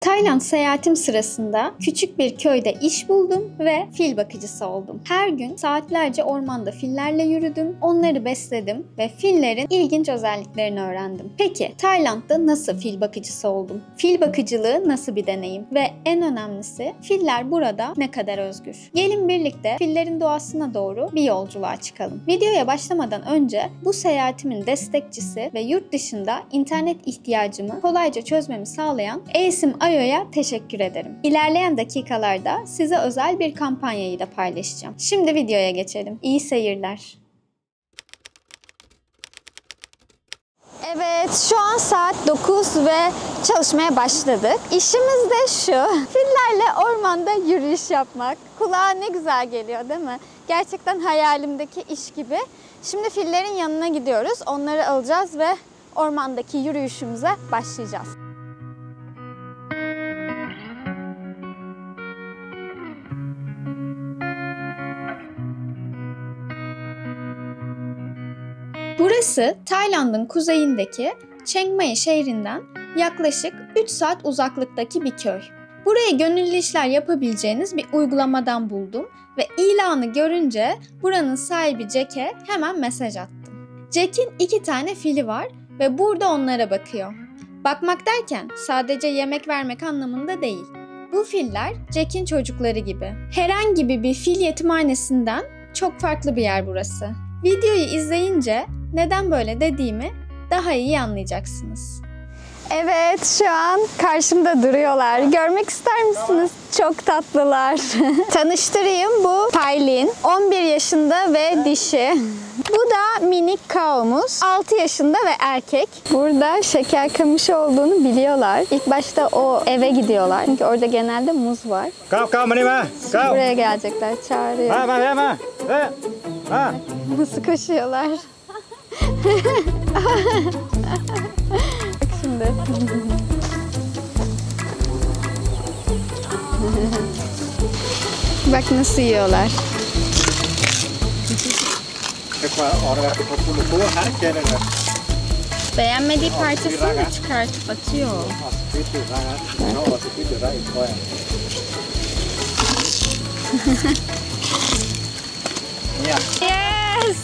Tayland seyahatim sırasında küçük bir köyde iş buldum ve fil bakıcısı oldum. Her gün saatlerce ormanda fillerle yürüdüm, onları besledim ve fillerin ilginç özelliklerini öğrendim. Peki Tayland'da nasıl fil bakıcısı oldum? Fil bakıcılığı nasıl bir deneyim? Ve en önemlisi filler burada ne kadar özgür? Gelin birlikte fillerin doğasına doğru bir yolculuğa çıkalım. Videoya başlamadan önce bu seyahatimin destekçisi ve yurt dışında internet ihtiyacımı kolayca çözmemi sağlayan Esim Ayo'ya teşekkür ederim. İlerleyen dakikalarda size özel bir kampanyayı da paylaşacağım. Şimdi videoya geçelim. İyi seyirler. Evet, şu an saat 9 ve çalışmaya başladık. İşimiz de şu, fillerle ormanda yürüyüş yapmak. Kulağa ne güzel geliyor değil mi? Gerçekten hayalimdeki iş gibi. Şimdi fillerin yanına gidiyoruz, onları alacağız ve ormandaki yürüyüşümüze başlayacağız. Burası Tayland'ın kuzeyindeki Chiang Mai şehrinden yaklaşık 3 saat uzaklıktaki bir köy. Burayı gönüllü işler yapabileceğiniz bir uygulamadan buldum ve ilanı görünce buranın sahibi Jack'e hemen mesaj attım. Jack'in 2 tane fili var ve burada onlara bakıyor. Bakmak derken sadece yemek vermek anlamında değil. Bu filler Jack'in çocukları gibi. Herhangi bir fil yetimhanesinden çok farklı bir yer burası. Videoyu izleyince neden böyle dediğimi daha iyi anlayacaksınız. Evet, şu an karşımda duruyorlar. Görmek ister misiniz? Çok tatlılar. Tanıştırayım, bu Paylin. 11 yaşında ve dişi. Bu da minik Kao'muz. 6 yaşında ve erkek. Burada şeker kamışı olduğunu biliyorlar. İlk başta o eve gidiyorlar. Çünkü orada genelde muz var. Buraya gelecekler, çağırıyor. Nasıl koşuyorlar? Bak şimdi. Bak nasıl yiyorlar. Beğenmediği parçasını da çıkartıp atıyor. Yes!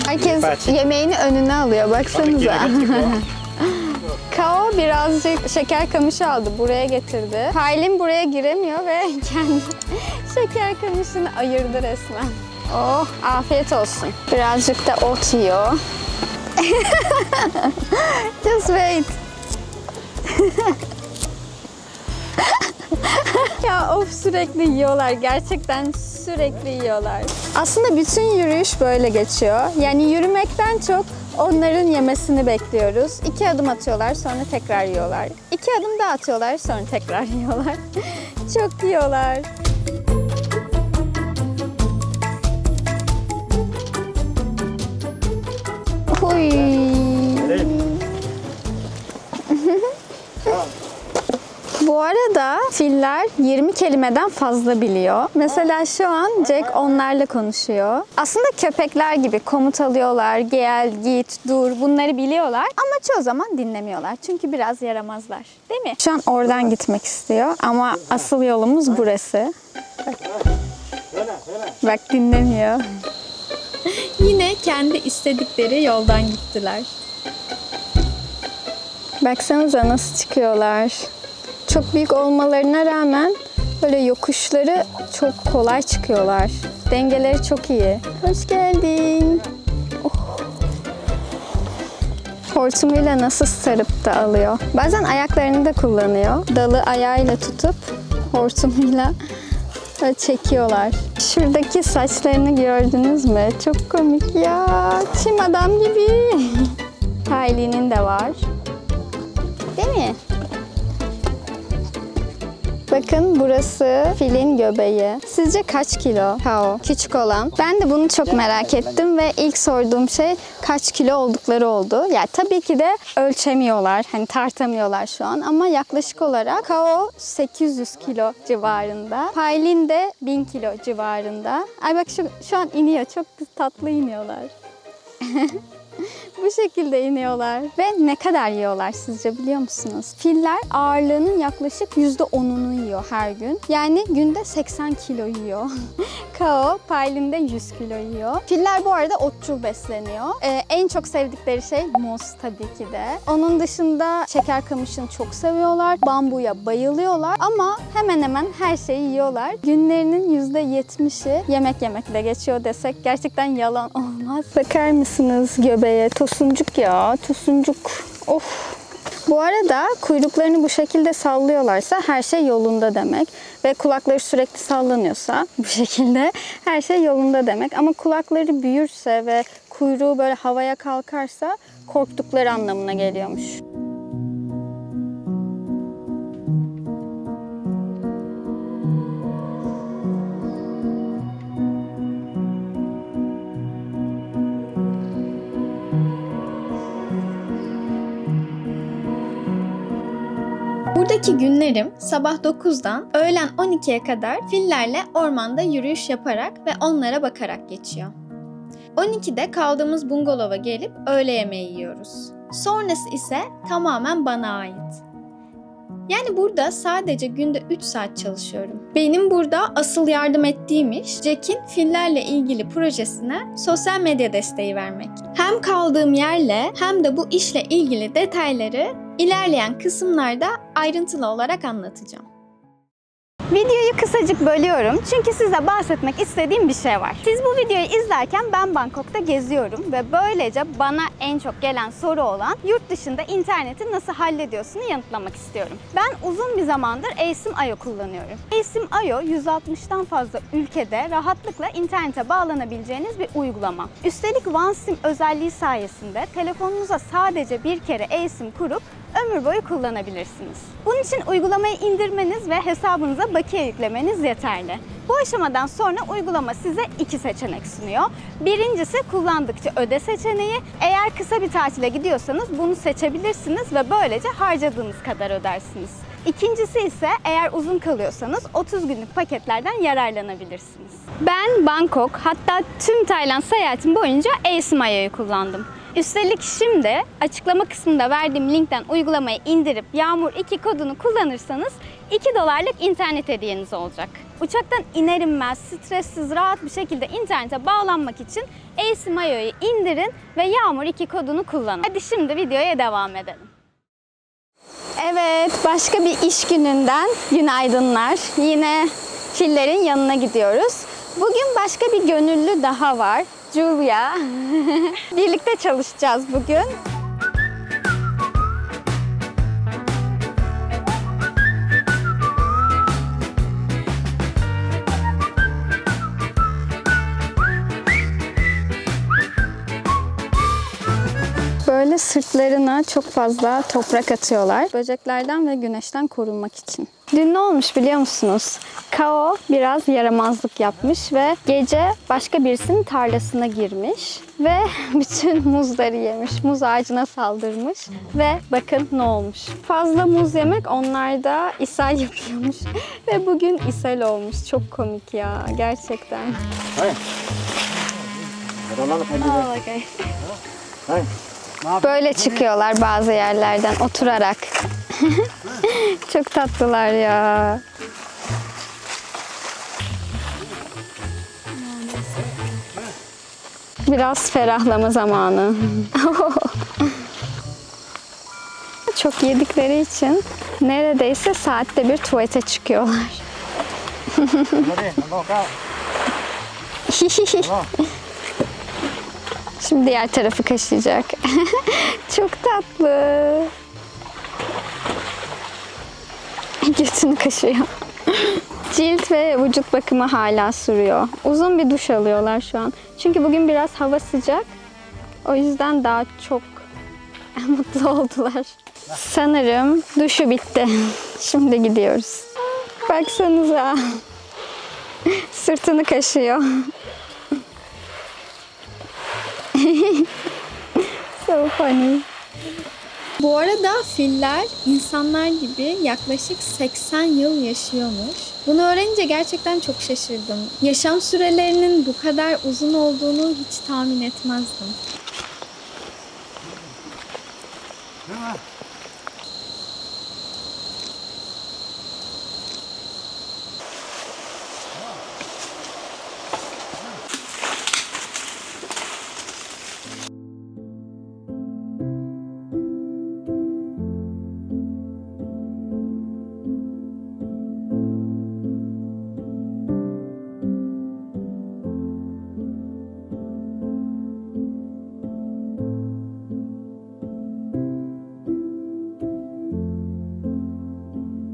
Herkes yemeğini önüne alıyor, baksanıza. Kao birazcık şeker kamışı aldı, buraya getirdi. Paylin buraya giremiyor ve kendi şeker kamışını ayırdı resmen. Oh, afiyet olsun. Birazcık da ot yiyor. Just wait. Ya of, sürekli yiyorlar. Gerçekten sürekli yiyorlar. Aslında bütün yürüyüş böyle geçiyor. Yani yürümekten çok onların yemesini bekliyoruz. 2 adım atıyorlar, sonra tekrar yiyorlar. 2 adım daha atıyorlar, sonra tekrar yiyorlar. Çok yiyorlar. Huy. Bu arada filler 20 kelimeden fazla biliyor. Mesela şu an Jack onlarla konuşuyor. Aslında köpekler gibi komut alıyorlar. Gel, git, dur, bunları biliyorlar. Ama çoğu zaman dinlemiyorlar. Çünkü biraz yaramazlar. Değil mi? Şu an oradan gitmek istiyor. Ama asıl yolumuz burası. Bak dinlemiyor. Yine kendi istedikleri yoldan gittiler. Baksanıza nasıl çıkıyorlar. Çok büyük olmalarına rağmen böyle yokuşları çok kolay çıkıyorlar. Dengeleri çok iyi. Hoş geldin. Oh. Hortumuyla nasıl sarıp da alıyor. Bazen ayaklarını da kullanıyor. Dalı ayağıyla tutup hortumuyla böyle çekiyorlar. Şuradaki saçlarını gördünüz mü? Çok komik ya. Çim adam gibi. Paylin'in de var. Değil mi? Bakın burası filin göbeği. Sizce kaç kilo Kao? Küçük olan. Ben de bunu çok merak ettim ve ilk sorduğum şey kaç kilo oldukları oldu. Yani tabii ki de ölçemiyorlar. Hani tartamıyorlar şu an ama yaklaşık olarak Kao 800 kilo civarında. Paylin de 1000 kilo civarında. Ay bak şu an iniyor. Çok tatlı iniyorlar. Bu şekilde iniyorlar. Ve ne kadar yiyorlar sizce biliyor musunuz? Filler ağırlığının yaklaşık %10'unu yiyor her gün. Yani günde 80 kilo yiyor. Kao Paylin'de 100 kilo yiyor. Filler bu arada otçul besleniyor. En çok sevdikleri şey muz tabii ki de. Onun dışında şeker kamışını çok seviyorlar. Bambuya bayılıyorlar ama hemen hemen her şeyi yiyorlar. Günlerinin %70'i yemek yemekle geçiyor desek gerçekten yalan olmaz. Bakar mısınız göbeğe? Tosuncuk ya, tosuncuk. Of. Bu arada kuyruklarını bu şekilde sallıyorlarsa her şey yolunda demek. Ve kulakları sürekli sallanıyorsa bu şekilde her şey yolunda demek. Ama kulakları büyürse ve kuyruğu böyle havaya kalkarsa korktukları anlamına geliyormuş. Buradaki günlerim sabah 9'dan öğlen 12'ye kadar fillerle ormanda yürüyüş yaparak ve onlara bakarak geçiyor. 12'de kaldığımız bungalova gelip öğle yemeği yiyoruz. Sonrası ise tamamen bana ait. Yani burada sadece günde 3 saat çalışıyorum. Benim burada asıl yardım ettiğim iş Jack'in fillerle ilgili projesine sosyal medya desteği vermek. Hem kaldığım yerle hem de bu işle ilgili detayları ilerleyen kısımlarda ayrıntılı olarak anlatacağım. Videoyu kısacık bölüyorum çünkü size bahsetmek istediğim bir şey var. Siz bu videoyu izlerken ben Bangkok'ta geziyorum ve böylece bana en çok gelen soru olan yurt dışında interneti nasıl hallediyorsun'u yanıtlamak istiyorum. Ben uzun bir zamandır eSIM-IO kullanıyorum. eSIM-IO 160'tan fazla ülkede rahatlıkla internete bağlanabileceğiniz bir uygulama. Üstelik OneSIM özelliği sayesinde telefonunuza sadece bir kere eSIM kurup ömür boyu kullanabilirsiniz. Bunun için uygulamayı indirmeniz ve hesabınıza bakiye yüklemeniz yeterli. Bu aşamadan sonra uygulama size 2 seçenek sunuyor. Birincisi kullandıkça öde seçeneği. Eğer kısa bir tatile gidiyorsanız bunu seçebilirsiniz ve böylece harcadığınız kadar ödersiniz. İkincisi ise eğer uzun kalıyorsanız 30 günlük paketlerden yararlanabilirsiniz. Ben Bangkok, hatta tüm Tayland seyahatim boyunca eSIM-IO'yu kullandım. Üstelik şimdi açıklama kısmında verdiğim linkten uygulamayı indirip Yağmur 2 kodunu kullanırsanız $2 internet hediyeniz olacak. Uçaktan iner inmez stressiz rahat bir şekilde internete bağlanmak için eSIM-IO'yu indirin ve Yağmur 2 kodunu kullanın. Hadi şimdi videoya devam edelim. Evet, başka bir iş gününden günaydınlar. Yine fillerin yanına gidiyoruz. Bugün başka bir gönüllü daha var. Julia. Birlikte çalışacağız bugün. Böyle sırtlarına çok fazla toprak atıyorlar. Böceklerden ve güneşten korunmak için. Dün ne olmuş biliyor musunuz? Kao biraz yaramazlık yapmış ve gece başka birisinin tarlasına girmiş ve bütün muzları yemiş. Muz ağacına saldırmış ve bakın ne olmuş. Fazla muz yemek onlarda ishal yapıyormuş ve bugün ishal olmuş. Çok komik ya gerçekten. Böyle çıkıyorlar bazı yerlerden oturarak. Çok tatlılar ya. Biraz ferahlama zamanı. Çok yedikleri için neredeyse saatte bir tuvalete çıkıyorlar. Şimdi diğer tarafı kaşıyacak. Çok tatlı. Götünü kaşıyor. Cilt ve vücut bakımı hala sürüyor. Uzun bir duş alıyorlar şu an. Çünkü bugün biraz hava sıcak. O yüzden daha çok mutlu oldular. Sanırım duşu bitti. Şimdi gidiyoruz. Baksanıza. Sırtını kaşıyor. So funny. Bu arada filler insanlar gibi yaklaşık 80 yıl yaşıyormuş. Bunu öğrenince gerçekten çok şaşırdım. Yaşam sürelerinin bu kadar uzun olduğunu hiç tahmin etmezdim.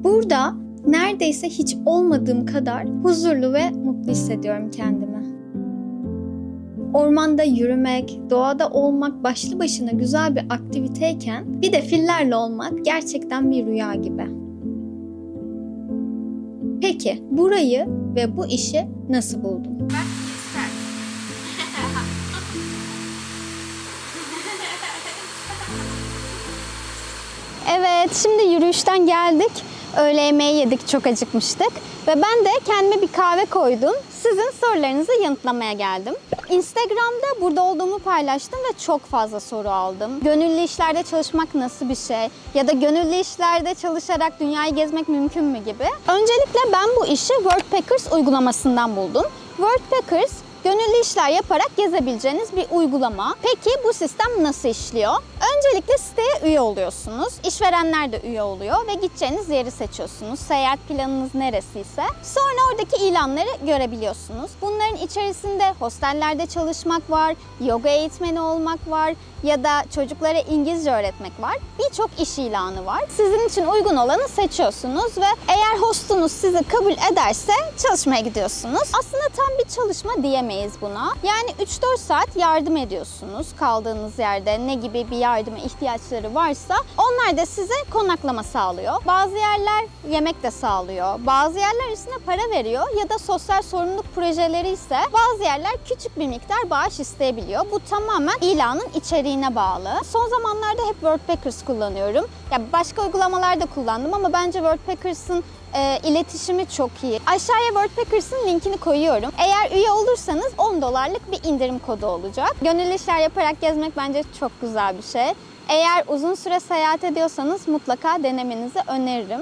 Burada neredeyse hiç olmadığım kadar huzurlu ve mutlu hissediyorum kendimi. Ormanda yürümek, doğada olmak başlı başına güzel bir aktiviteyken bir de fillerle olmak gerçekten bir rüya gibi. Peki burayı ve bu işi nasıl buldun? Evet, şimdi yürüyüşten geldik. Öğle yemeği yedik, çok acıkmıştık. Ve ben de kendime bir kahve koydum. Sizin sorularınızı yanıtlamaya geldim. Instagram'da burada olduğumu paylaştım ve çok fazla soru aldım. Gönüllü işlerde çalışmak nasıl bir şey? Ya da gönüllü işlerde çalışarak dünyayı gezmek mümkün mü gibi. Öncelikle ben bu işi Worldpackers uygulamasından buldum. Worldpackers, gönüllü işler yaparak gezebileceğiniz bir uygulama. Peki bu sistem nasıl işliyor? Öncelikle siteye üye oluyorsunuz. İşverenler de üye oluyor ve gideceğiniz yeri seçiyorsunuz. Seyahat planınız neresiyse. Sonra oradaki ilanları görebiliyorsunuz. Bunların içerisinde hostellerde çalışmak var, yoga eğitmeni olmak var ya da çocuklara İngilizce öğretmek var. Birçok iş ilanı var. Sizin için uygun olanı seçiyorsunuz ve eğer hostunuz sizi kabul ederse çalışmaya gidiyorsunuz. Aslında tam bir çalışma diyemeyiz buna. Yani 3-4 saat yardım ediyorsunuz kaldığınız yerde ne gibi bir yardıma ihtiyaçları varsa onlar da size konaklama sağlıyor. Bazı yerler yemek de sağlıyor. Bazı yerler üstüne para veriyor ya da sosyal sorumluluk projeleri ise bazı yerler küçük bir miktar bağış isteyebiliyor. Bu tamamen ilanın içeriğine bağlı. Son zamanlarda hep Worldpackers kullanıyorum. Ya başka uygulamalar da kullandım ama bence Worldpackers'ın iletişimi çok iyi. Aşağıya Worldpackers'ın linkini koyuyorum. Eğer üye olursanız $10'lık bir indirim kodu olacak. Gönüllü işler yaparak gezmek bence çok güzel bir şey. Eğer uzun süre seyahat ediyorsanız mutlaka denemenizi öneririm.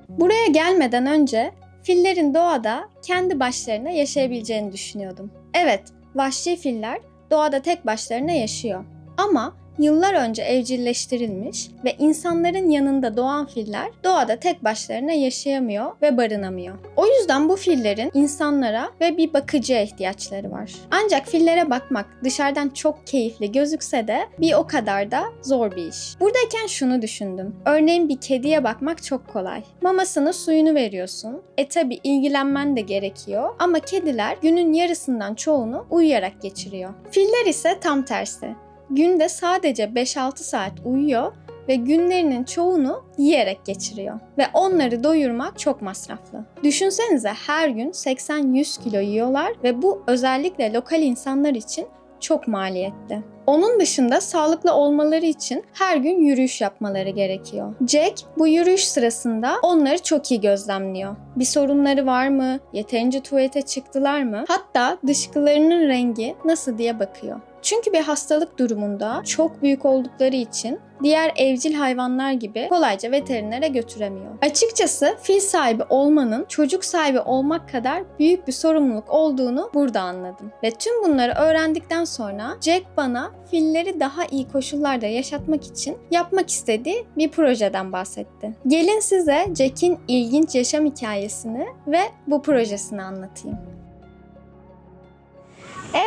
Buraya gelmeden önce fillerin doğada kendi başlarına yaşayabileceğini düşünüyordum. Evet, vahşi filler doğada tek başlarına yaşıyor. Ama yıllar önce evcilleştirilmiş ve insanların yanında doğan filler doğada tek başlarına yaşayamıyor ve barınamıyor. O yüzden bu fillerin insanlara ve bir bakıcıya ihtiyaçları var. Ancak fillere bakmak dışarıdan çok keyifli gözükse de bir o kadar da zor bir iş. Buradayken şunu düşündüm. Örneğin bir kediye bakmak çok kolay. Mamasını, suyunu veriyorsun. Tabi ilgilenmen de gerekiyor ama kediler günün yarısından çoğunu uyuyarak geçiriyor. Filler ise tam tersi. Günde sadece 5-6 saat uyuyor ve günlerinin çoğunu yiyerek geçiriyor. Ve onları doyurmak çok masraflı. Düşünsenize her gün 80-100 kilo yiyorlar ve bu özellikle lokal insanlar için çok maliyetli. Onun dışında sağlıklı olmaları için her gün yürüyüş yapmaları gerekiyor. Jack bu yürüyüş sırasında onları çok iyi gözlemliyor. Bir sorunları var mı? Yeterince tuvalete çıktılar mı? Hatta dışkılarının rengi nasıl diye bakıyor. Çünkü bir hastalık durumunda çok büyük oldukları için diğer evcil hayvanlar gibi kolayca veterinere götüremiyor. Açıkçası fil sahibi olmanın çocuk sahibi olmak kadar büyük bir sorumluluk olduğunu burada anladım. Ve tüm bunları öğrendikten sonra Jack bana filleri daha iyi koşullarda yaşatmak için yapmak istediği bir projeden bahsetti. Gelin size Jack'in ilginç yaşam hikayesini ve bu projesini anlatayım.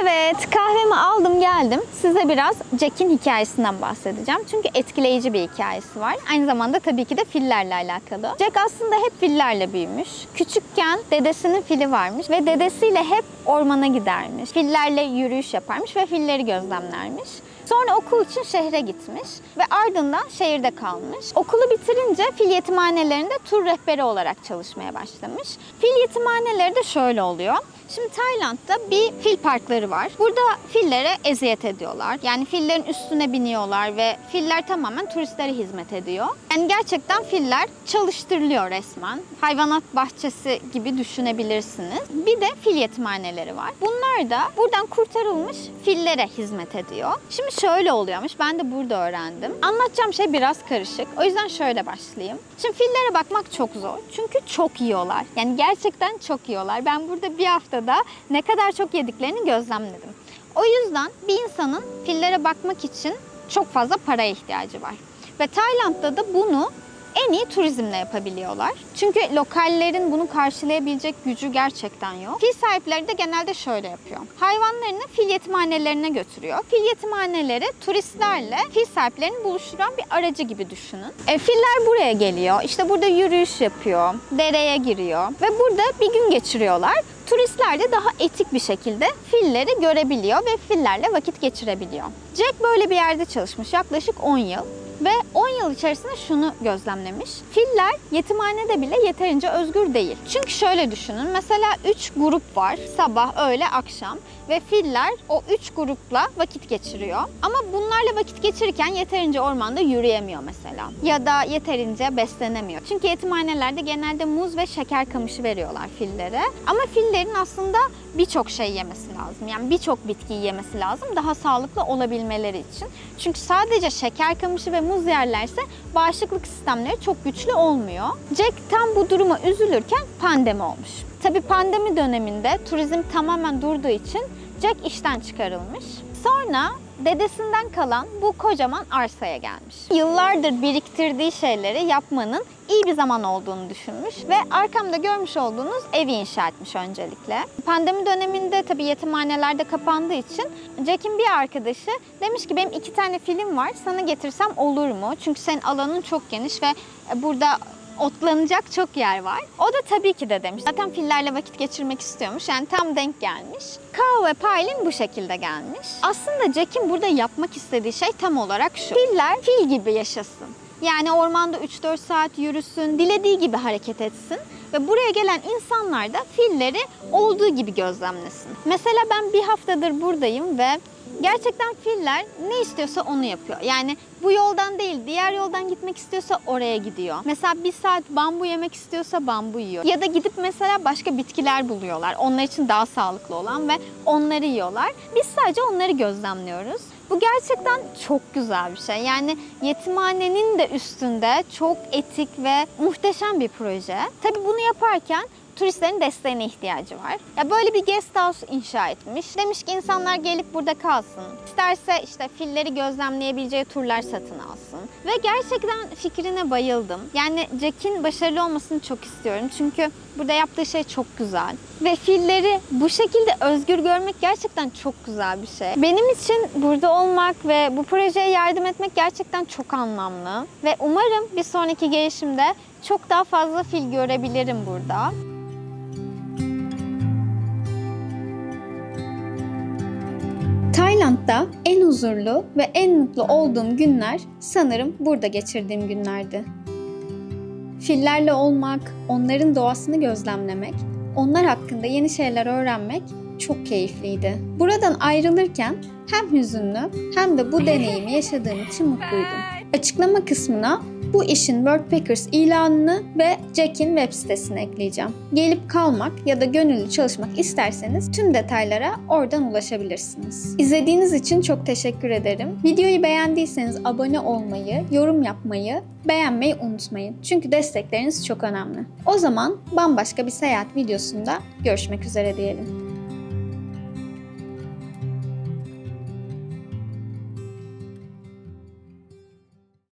Evet, kahvemi aldım geldim. Size biraz Jack'in hikayesinden bahsedeceğim. Çünkü etkileyici bir hikayesi var. Aynı zamanda tabii ki de fillerle alakalı. Jack aslında hep fillerle büyümüş. Küçükken dedesinin fili varmış ve dedesiyle hep ormana gidermiş. Fillerle yürüyüş yaparmış ve filleri gözlemlermiş. Sonra okul için şehre gitmiş ve ardından şehirde kalmış. Okulu bitirince fil yetimhanelerinde tur rehberi olarak çalışmaya başlamış. Fil yetimhaneleri de şöyle oluyor. Şimdi Tayland'da bir fil parkları var. Burada fillere eziyet ediyorlar. Yani fillerin üstüne biniyorlar ve filler tamamen turistlere hizmet ediyor. Yani gerçekten filler çalıştırılıyor resmen. Hayvanat bahçesi gibi düşünebilirsiniz. Bir de fil yetimhaneleri var. Bunlar da buradan kurtarılmış fillere hizmet ediyor. Şimdi şöyle oluyormuş. Ben de burada öğrendim. Anlatacağım şey biraz karışık. O yüzden şöyle başlayayım. Şimdi fillere bakmak çok zor. Çünkü çok yiyorlar. Yani gerçekten çok yiyorlar. Ben burada bir haftada ne kadar çok yediklerini gözlemledim. O yüzden bir insanın fillere bakmak için çok fazla paraya ihtiyacı var. Ve Tayland'da da bunu en iyi turizmle yapabiliyorlar. Çünkü lokallerin bunu karşılayabilecek gücü gerçekten yok. Fil sahipleri de genelde şöyle yapıyor. Hayvanlarını fil yetimhanelerine götürüyor. Fil yetimhaneleri turistlerle fil sahiplerini buluşturan bir aracı gibi düşünün. Filler buraya geliyor. İşte burada yürüyüş yapıyor. Dereye giriyor. Ve burada bir gün geçiriyorlar. Turistler de daha etik bir şekilde filleri görebiliyor ve fillerle vakit geçirebiliyor. Jack böyle bir yerde çalışmış yaklaşık 10 yıl. Ve 10 yıl içerisinde şunu gözlemlemiş. Filler yetimhanede bile yeterince özgür değil. Çünkü şöyle düşünün. Mesela 3 grup var. Sabah, öğle, akşam. Ve filler o 3 grupla vakit geçiriyor. Ama bunlarla vakit geçirirken yeterince ormanda yürüyemiyor mesela. Ya da yeterince beslenemiyor. Çünkü yetimhanelerde genelde muz ve şeker kamışı veriyorlar fillere. Ama fillerin aslında birçok şey yemesi lazım. Yani birçok bitkiyi yemesi lazım daha sağlıklı olabilmeleri için. Çünkü sadece şeker kamışı ve muz yerlerse bağışıklık sistemleri çok güçlü olmuyor. Jack tam bu duruma üzülürken pandemi olmuş. Tabii pandemi döneminde turizm tamamen durduğu için Jack işten çıkarılmış. Sonra dedesinden kalan bu kocaman arsaya gelmiş. Yıllardır biriktirdiği şeyleri yapmanın iyi bir zaman olduğunu düşünmüş ve arkamda görmüş olduğunuz evi inşa etmiş öncelikle. Pandemi döneminde tabii yetimhaneler de kapandığı için Jack'in bir arkadaşı demiş ki benim 2 tane filim var, sana getirsem olur mu? Çünkü senin alanın çok geniş ve burada otlanacak çok yer var. O da tabii ki de demiş. Zaten fillerle vakit geçirmek istiyormuş. Yani tam denk gelmiş. Kao ve Pailin bu şekilde gelmiş. Aslında Jack'in burada yapmak istediği şey tam olarak şu. Filler fil gibi yaşasın. Yani ormanda 3-4 saat yürüsün, dilediği gibi hareket etsin. Ve buraya gelen insanlar da filleri olduğu gibi gözlemlesin. Mesela ben bir haftadır buradayım ve gerçekten filler ne istiyorsa onu yapıyor. Yani bu yoldan değil, diğer yoldan gitmek istiyorsa oraya gidiyor. Mesela bir saat bambu yemek istiyorsa bambu yiyor. Ya da gidip mesela başka bitkiler buluyorlar. Onlar için daha sağlıklı olan ve onları yiyorlar. Biz sadece onları gözlemliyoruz. Bu gerçekten çok güzel bir şey. Yani yetimhanenin de üstünde çok etik ve muhteşem bir proje. Tabii bunu yaparken turistlerin desteğine ihtiyacı var. Ya böyle bir guest house inşa etmiş. Demiş ki insanlar gelip burada kalsın. İsterse işte filleri gözlemleyebileceği turlar satın alsın. Ve gerçekten fikrine bayıldım. Yani Jack'in başarılı olmasını çok istiyorum. Çünkü burada yaptığı şey çok güzel. Ve filleri bu şekilde özgür görmek gerçekten çok güzel bir şey. Benim için burada olmak ve bu projeye yardım etmek gerçekten çok anlamlı. Ve umarım bir sonraki gelişimde çok daha fazla fil görebilirim burada. Tayland'da en huzurlu ve en mutlu olduğum günler sanırım burada geçirdiğim günlerdi. Fillerle olmak, onların doğasını gözlemlemek, onlar hakkında yeni şeyler öğrenmek çok keyifliydi. Buradan ayrılırken hem hüzünlü hem de bu deneyimi yaşadığım için mutluydum. Açıklama kısmına bu işin Workpackers ilanını ve Jack'in web sitesini ekleyeceğim. Gelip kalmak ya da gönüllü çalışmak isterseniz tüm detaylara oradan ulaşabilirsiniz. İzlediğiniz için çok teşekkür ederim. Videoyu beğendiyseniz abone olmayı, yorum yapmayı, beğenmeyi unutmayın. Çünkü destekleriniz çok önemli. O zaman bambaşka bir seyahat videosunda görüşmek üzere diyelim.